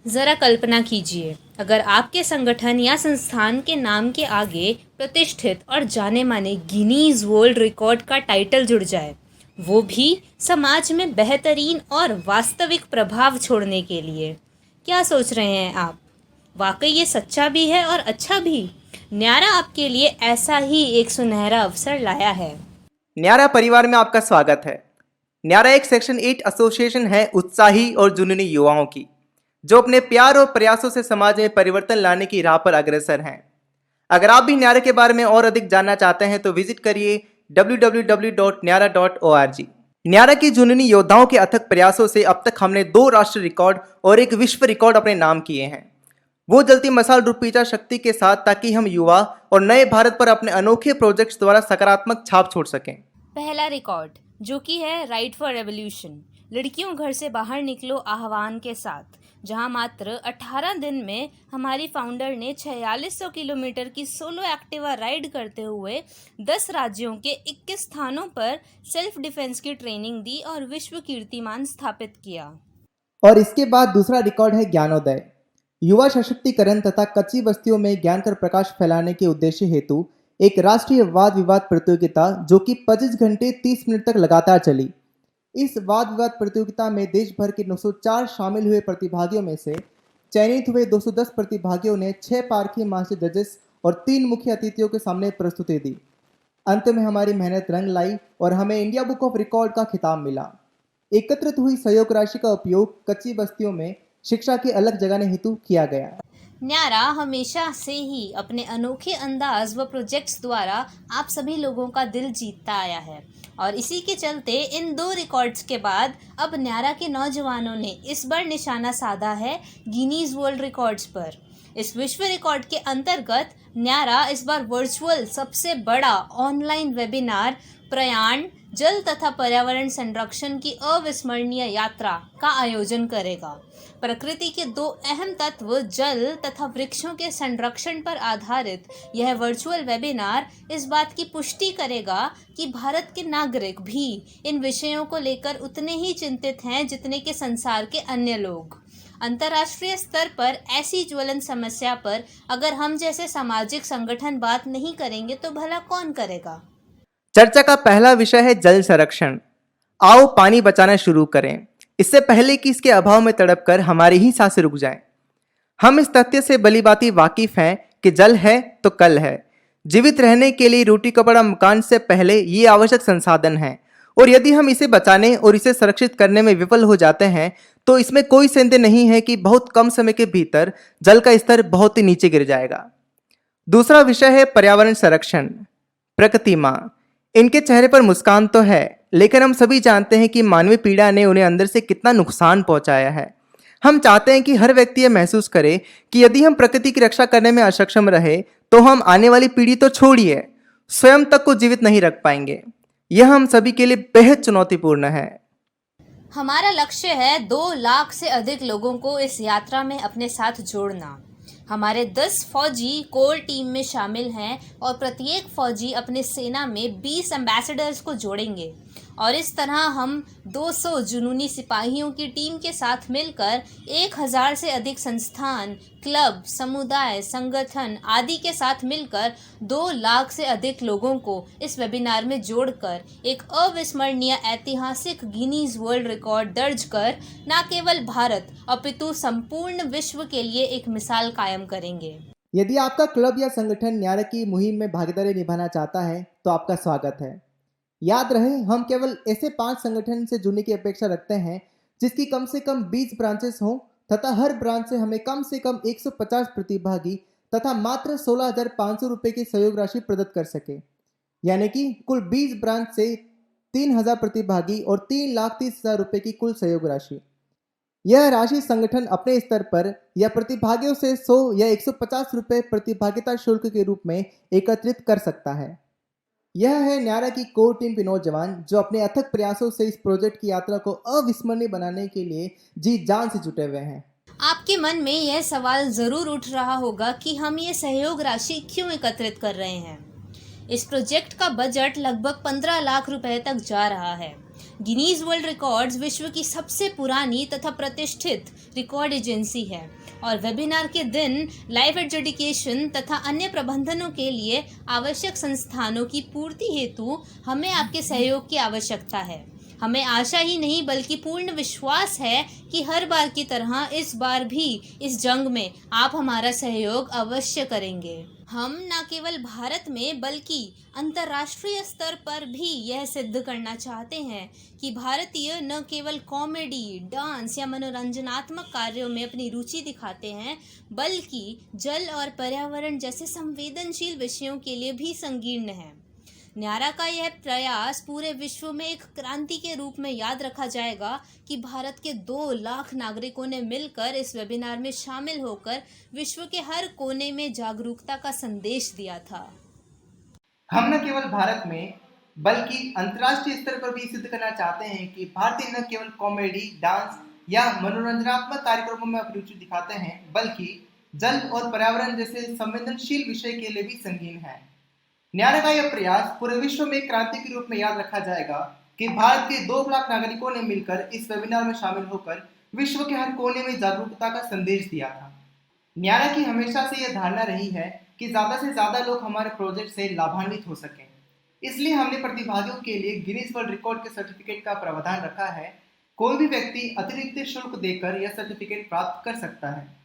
ज़रा कल्पना कीजिए, अगर आपके संगठन या संस्थान के नाम के आगे प्रतिष्ठित और जाने माने गिनीज वर्ल्ड रिकॉर्ड का टाइटल जुड़ जाए, वो भी समाज में बेहतरीन और वास्तविक प्रभाव छोड़ने के लिए। क्या सोच रहे हैं आप? वाकई ये सच्चा भी है और अच्छा भी। न्यारा आपके लिए ऐसा ही एक सुनहरा अवसर लाया है। न्यारा परिवार में आपका स्वागत है। न्यारा एक सेक्शन 8 एसोसिएशन है उत्साही और जुनूनी युवाओं की, जो अपने प्यार और प्रयासों से समाज में परिवर्तन लाने की राह पर अग्रसर हैं। अगर आप भी न्यारा के बारे में और अधिक जानना चाहते हैं तो विजिट करिए www.nyara.org। न्यारा की जुनूनी योद्धाओं के अथक प्रयासों से अब तक हमने 2 राष्ट्रीय रिकॉर्ड और एक विश्व रिकॉर्ड अपने नाम किए हैं। वो जलती मसाल रुपीचा शक्ति के साथ, ताकि हम युवा और नए भारत पर अपने अनोखे प्रोजेक्ट्स द्वारा सकारात्मक छाप छोड़ सकें। पहला रिकॉर्ड, जो कि है राइट फॉर रेवोल्यूशन, लड़कियों घर से बाहर निकलो आह्वान के साथ, जहां मात्र 18 दिन में हमारी फाउंडर ने 4600 किलोमीटर की सोलो एक्टिवा राइड करते हुए 10 राज्यों के 21 स्थानों पर सेल्फ डिफेंस की ट्रेनिंग दी और विश्व कीर्तिमान स्थापित किया। और इसके बाद दूसरा रिकॉर्ड है ज्ञानोदय, युवा सशक्तिकरण तथा कच्ची बस्तियों में ज्ञान का प्रकाश फैलाने के उद्देश्य हेतु एक राष्ट्रीय वाद विवाद प्रतियोगिता, जो कि 25 घंटे 30 मिनट तक लगातार चली। इस वाद विवाद प्रतियोगिता में देश भर के 904 शामिल हुए प्रतिभागियों में से चयनित हुए 210 प्रतिभागियों ने 6 पारखी मास्टर जजेस और 3 मुख्य अतिथियों के सामने प्रस्तुति दी। अंत में हमारी मेहनत रंग लाई और हमें इंडिया बुक ऑफ रिकॉर्ड का खिताब मिला। एकत्रित हुई सहयोग राशि का उपयोग कच्ची बस्तियों में शिक्षा की अलग जगाने हेतु किया गया। न्यारा हमेशा से ही अपने अनोखे अंदाज व प्रोजेक्ट्स द्वारा आप सभी लोगों का दिल जीतता आया है, और इसी के चलते इन 2 रिकॉर्ड्स के बाद अब न्यारा के नौजवानों ने इस बार निशाना साधा है गिनीज वर्ल्ड रिकॉर्ड्स पर। इस विश्व रिकॉर्ड के अंतर्गत न्यारा इस बार वर्चुअल सबसे बड़ा ऑनलाइन वेबिनार प्रयाण जल तथा पर्यावरण संरक्षण की अविस्मरणीय यात्रा का आयोजन करेगा। प्रकृति के 2 अहम तत्व जल तथा वृक्षों के संरक्षण पर आधारित यह वर्चुअल वेबिनार इस बात की पुष्टि करेगा कि भारत के नागरिक भी इन विषयों को लेकर उतने ही चिंतित हैं जितने के संसार के अन्य लोग। अंतर्राष्ट्रीय स्तर पर ऐसी ज्वलंत समस्या पर अगर हम जैसे सामाजिक संगठन बात नहीं करेंगे तो भला कौन करेगा। चर्चा का पहला विषय है जल संरक्षण। आओ पानी बचाना शुरू करें, इससे पहले कि इसके अभाव में तड़पकर हमारी ही सांसें रुक जाएं। हम इस तथ्य से भलीभांति वाकिफ हैं कि जल है तो कल है। जीवित रहने के लिए रोटी कपड़ा मकान से पहले ये आवश्यक संसाधन है, और यदि हम इसे बचाने और इसे संरक्षित करने में विफल हो जाते हैं तो इसमें कोई संदेह नहीं है कि बहुत कम समय के भीतर जल का स्तर बहुत ही नीचे गिर जाएगा। दूसरा विषय है पर्यावरण संरक्षण। प्रकृति माँ, इनके चेहरे पर मुस्कान तो है, लेकिन हम सभी जानते हैं कि मानवीय पीड़ा ने उन्हें अंदर से कितना नुकसान पहुंचाया है। हम चाहते हैं कि हर व्यक्ति यह महसूस करे कि यदि हम प्रकृति की रक्षा करने में अक्षम रहे तो हम आने वाली पीढ़ी तो छोड़िए, स्वयं तक को जीवित नहीं रख पाएंगे। यह हम सभी के लिए बेहद चुनौतीपूर्ण है। हमारा लक्ष्य है 2 लाख से अधिक लोगों को इस यात्रा में अपने साथ जोड़ना। हमारे 10 फौजी कोर टीम में शामिल हैं और प्रत्येक फौजी अपने सेना में 20 एम्बेसडर्स को जोड़ेंगे, और इस तरह हम 200 जुनूनी सिपाहियों की टीम के साथ मिलकर 1000 से अधिक संस्थान, क्लब, समुदाय, संगठन आदि के साथ मिलकर 2 लाख से अधिक लोगों को इस वेबिनार में जोड़कर एक अविस्मरणीय ऐतिहासिक गिनीज वर्ल्ड रिकॉर्ड दर्ज कर न केवल भारत अपितु संपूर्ण विश्व के लिए एक मिसाल कायम करेंगे। यदि आपका क्लब या संगठन न्यारा की मुहिम में भागीदारी निभाना चाहता है तो आपका स्वागत है। याद रहे, हम केवल ऐसे 5 संगठन से जुड़ने की अपेक्षा रखते हैं जिसकी कम से कम 20 ब्रांचेस हों तथा हर ब्रांच से हमें कम से कम 150 प्रतिभागी तथा मात्र 16,500 रुपये की सहयोग राशि प्रदत्त कर सके। यानी कि कुल 20 ब्रांच से 3,000 प्रतिभागी और 3,30,000 रुपये की कुल सहयोग राशि। यह राशि संगठन अपने स्तर पर या प्रतिभागियों से 100 या 150 रुपये प्रतिभागिता शुल्क के रूप में एकत्रित कर सकता है। यह है न्यारा की कोर टीम के नौजवान, जो अपने अथक प्रयासों से इस प्रोजेक्ट की यात्रा को अविस्मरणीय बनाने के लिए जी जान से जुटे हुए हैं। आपके मन में यह सवाल जरूर उठ रहा होगा कि हम ये सहयोग राशि क्यों एकत्रित कर रहे हैं। इस प्रोजेक्ट का बजट लगभग 15 लाख रुपए तक जा रहा है। गिनीज वर्ल्ड रिकॉर्ड्स विश्व की सबसे पुरानी तथा प्रतिष्ठित रिकॉर्ड एजेंसी है और वेबिनार के दिन लाइफ एजुकेशन तथा अन्य प्रबंधनों के लिए आवश्यक संस्थानों की पूर्ति हेतु हमें आपके सहयोग की आवश्यकता है। हमें आशा ही नहीं बल्कि पूर्ण विश्वास है कि हर बार की तरह इस बार भी इस जंग में आप हमारा सहयोग अवश्य करेंगे। हम न केवल भारत में बल्कि अंतर्राष्ट्रीय स्तर पर भी यह सिद्ध करना चाहते हैं कि भारतीय न केवल कॉमेडी, डांस या मनोरंजनात्मक कार्यों में अपनी रुचि दिखाते हैं बल्कि जल और पर्यावरण जैसे संवेदनशील विषयों के लिए भी संकीर्ण हैं। न्यारा का यह प्रयास पूरे विश्व में एक क्रांति के रूप में याद रखा जाएगा कि भारत के 2 लाख नागरिकों ने मिलकर इस वेबिनार में शामिल होकर विश्व के हर कोने में जागरूकता का संदेश दिया था। हम न केवल भारत में बल्कि अंतर्राष्ट्रीय स्तर पर भी सिद्ध करना चाहते हैं कि भारतीय न केवल कॉमेडी, डांस या मनोरंजनात्मक कार्यक्रमों में अपनी रुचि दिखाते हैं बल्कि जल और पर्यावरण जैसे संवेदनशील विषय के लिए भी संगीन है। न्यारा का यह प्रयास पूरे विश्व में क्रांति के रूप में याद रखा जाएगा कि भारत के 2 लाख नागरिकों ने मिलकर इस वेबिनार में शामिल होकर विश्व के हर कोने में जागरूकता का संदेश दिया था। न्यारा की हमेशा से यह धारणा रही है कि ज़्यादा से ज़्यादा लोग हमारे प्रोजेक्ट से लाभान्वित हो सकें। इसलिए हमने प्रतिभागियों के लिए गिनीज वर्ल्ड रिकॉर्ड के सर्टिफिकेट का प्रावधान रखा है। कोई भी व्यक्ति अतिरिक्त शुल्क देकर यह सर्टिफिकेट प्राप्त कर सकता है।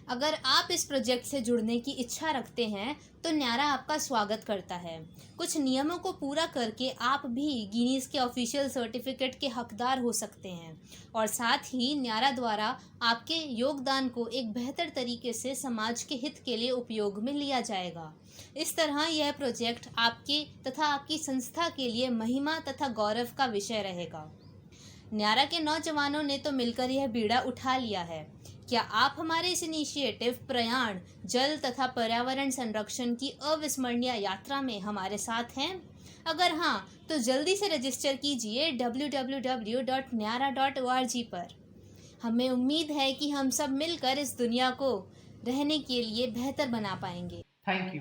अगर आप इस प्रोजेक्ट से जुड़ने की इच्छा रखते हैं तो न्यारा आपका स्वागत करता है। कुछ नियमों को पूरा करके आप भी गिनीज के ऑफिशियल सर्टिफिकेट के हकदार हो सकते हैं और साथ ही न्यारा द्वारा आपके योगदान को एक बेहतर तरीके से समाज के हित के लिए उपयोग में लिया जाएगा। इस तरह यह प्रोजेक्ट आपके तथा आपकी संस्था के लिए महिमा तथा गौरव का विषय रहेगा। न्यारा के नौजवानों ने तो मिलकर यह बीड़ा उठा लिया है। क्या आप हमारे इस इनिशिएटिव प्रयाण जल तथा पर्यावरण संरक्षण की अविस्मरणीय यात्रा में हमारे साथ हैं? अगर हाँ तो जल्दी से रजिस्टर कीजिए www.nyara.org पर। हमें उम्मीद है कि हम सब मिलकर इस दुनिया को रहने के लिए बेहतर बना पाएंगे। Thank you.